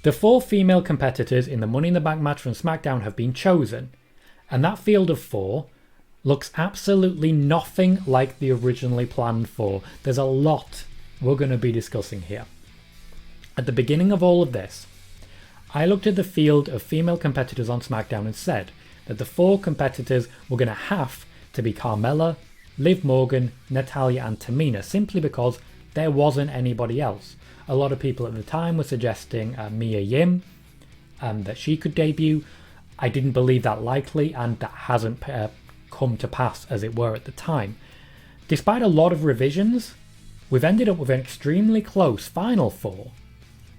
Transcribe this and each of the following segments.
The 4 female competitors in the Money in the Bank match from SmackDown have been chosen, and that field of 4 looks absolutely nothing like the originally planned 4. There's a lot we're going to be discussing here. At the beginning of all of this, I looked at the field of female competitors on SmackDown and said that the 4 competitors were going to have to be Carmella, Liv Morgan, Natalya and Tamina, simply because there wasn't anybody else. A lot of people at the time were suggesting Mia Yim, that she could debut. I didn't believe that likely, and that hasn't come to pass, as it were, at the time. Despite a lot of revisions, we've ended up with an extremely close final 4.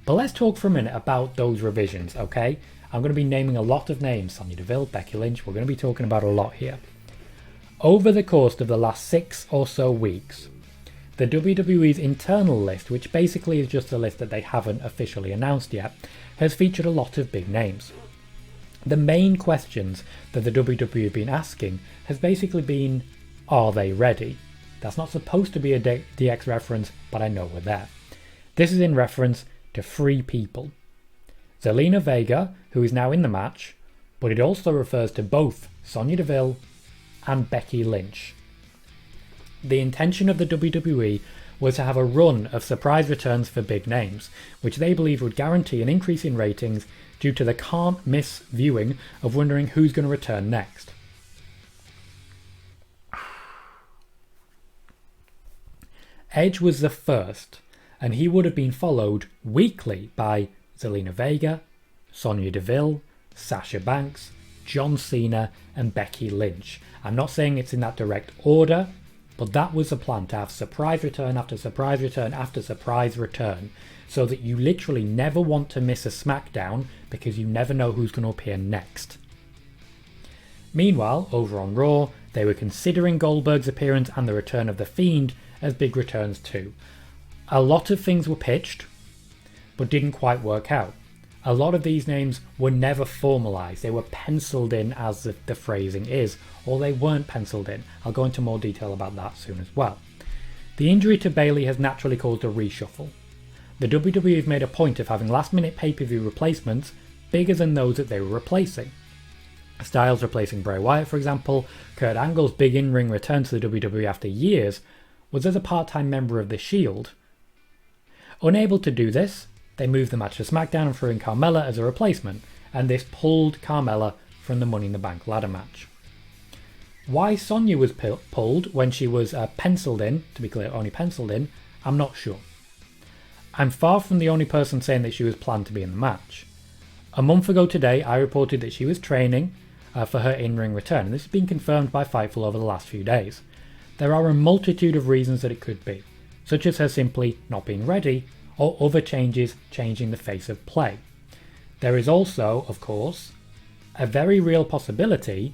But let's talk for a minute about those revisions, okay? I'm going to be naming a lot of names. Sonya Deville, Becky Lynch, we're going to be talking about a lot here. Over the course of the last 6 or so weeks, the WWE's internal list, which basically is just a list that they haven't officially announced yet, has featured a lot of big names. The main questions that the WWE have been asking has basically been, are they ready? That's not supposed to be a DX reference, but I know we're there. This is in reference to 3 people. Zelina Vega, who is now in the match, but it also refers to both Sonya Deville and Becky Lynch. The intention of the WWE was to have a run of surprise returns for big names, which they believe would guarantee an increase in ratings due to the can't miss viewing of wondering who's going to return next. Edge was the first, and he would have been followed weekly by Zelina Vega, Sonya Deville, Sasha Banks, John Cena and Becky Lynch. I'm not saying it's in that direct order, but that was the plan, to have surprise return after surprise return after surprise return, so that you literally never want to miss a SmackDown because you never know who's going to appear next. Meanwhile, over on Raw, they were considering Goldberg's appearance and the return of The Fiend as big returns too. A lot of things were pitched, but didn't quite work out. A lot of these names were never formalised. They were penciled in, as the phrasing is, or they weren't penciled in. I'll go into more detail about that soon as well. The injury to Bayley has naturally caused a reshuffle. The WWE have made a point of having last-minute pay-per-view replacements bigger than those that they were replacing. Styles replacing Bray Wyatt, for example. Kurt Angle's big in-ring return to the WWE after years was as a part-time member of the Shield. Unable to do this, they moved the match to SmackDown and threw in Carmella as a replacement, and this pulled Carmella from the Money in the Bank ladder match. Why Sonya was pulled when she was penciled in, to be clear, only penciled in, I'm not sure. I'm far from the only person saying that she was planned to be in the match. A month ago today, I reported that she was training for her in-ring return, and this has been confirmed by Fightful over the last few days. There are a multitude of reasons that it could be, such as her simply not being ready, or other changes changing the face of play. There is also, of course, a very real possibility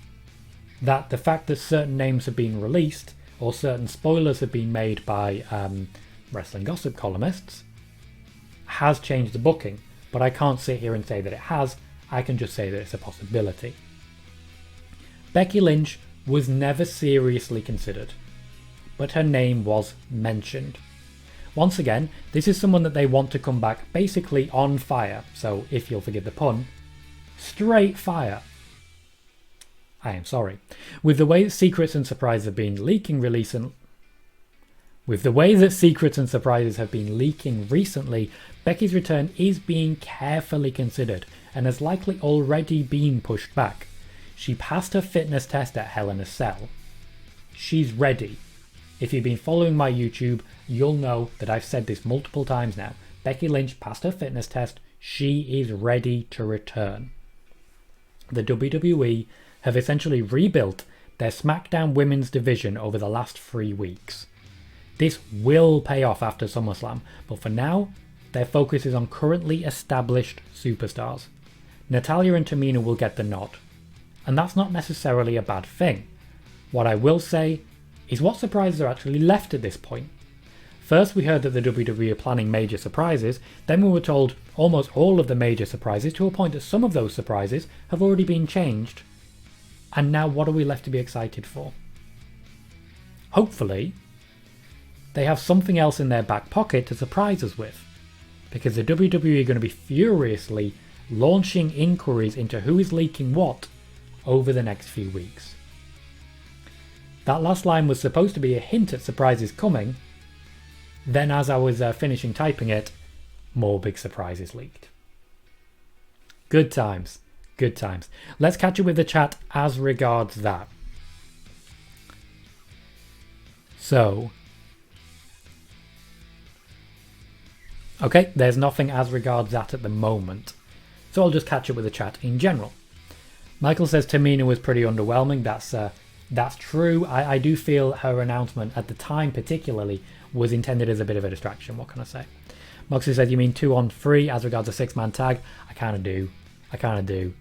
that the fact that certain names have been released, or certain spoilers have been made by wrestling gossip columnists, has changed the booking. But I can't sit here and say that it has, I can just say that it's a possibility. Becky Lynch was never seriously considered, but her name was mentioned. Once again, this is someone that they want to come back basically on fire, so if you'll forgive the pun, straight fire. I am sorry. With the way that secrets and surprises have been leaking recently, Becky's return is being carefully considered and has likely already been pushed back. She passed her fitness test at Hell in a Cell. She's ready. If you've been following my YouTube, you'll know that I've said this multiple times now. Becky Lynch passed her fitness test. She is ready to return. The WWE have essentially rebuilt their SmackDown women's division over the last 3 weeks. This will pay off after SummerSlam, but for now, their focus is on currently established superstars. Natalya and Tamina will get the nod, and that's not necessarily a bad thing. What I will say is what surprises are actually left at this point. First, we heard that the WWE are planning major surprises, then we were told almost all of the major surprises, to a point that some of those surprises have already been changed. And now what are we left to be excited for? Hopefully, they have something else in their back pocket to surprise us with. because the WWE are going to be furiously launching inquiries into who is leaking what over the next few weeks. That last line was supposed to be a hint at surprises coming. Then as I was finishing typing it, more big surprises leaked. Good times. Good times. Let's catch up with the chat as regards that. So, okay, there's nothing as regards that at the moment. So I'll just catch up with the chat in general. Michael says Tamina was pretty underwhelming. That's true. I do feel her announcement at the time particularly was intended as a bit of a distraction. What can I say? Moxley says, you mean 2-on-3 as regards a 6-man tag? I kind of do.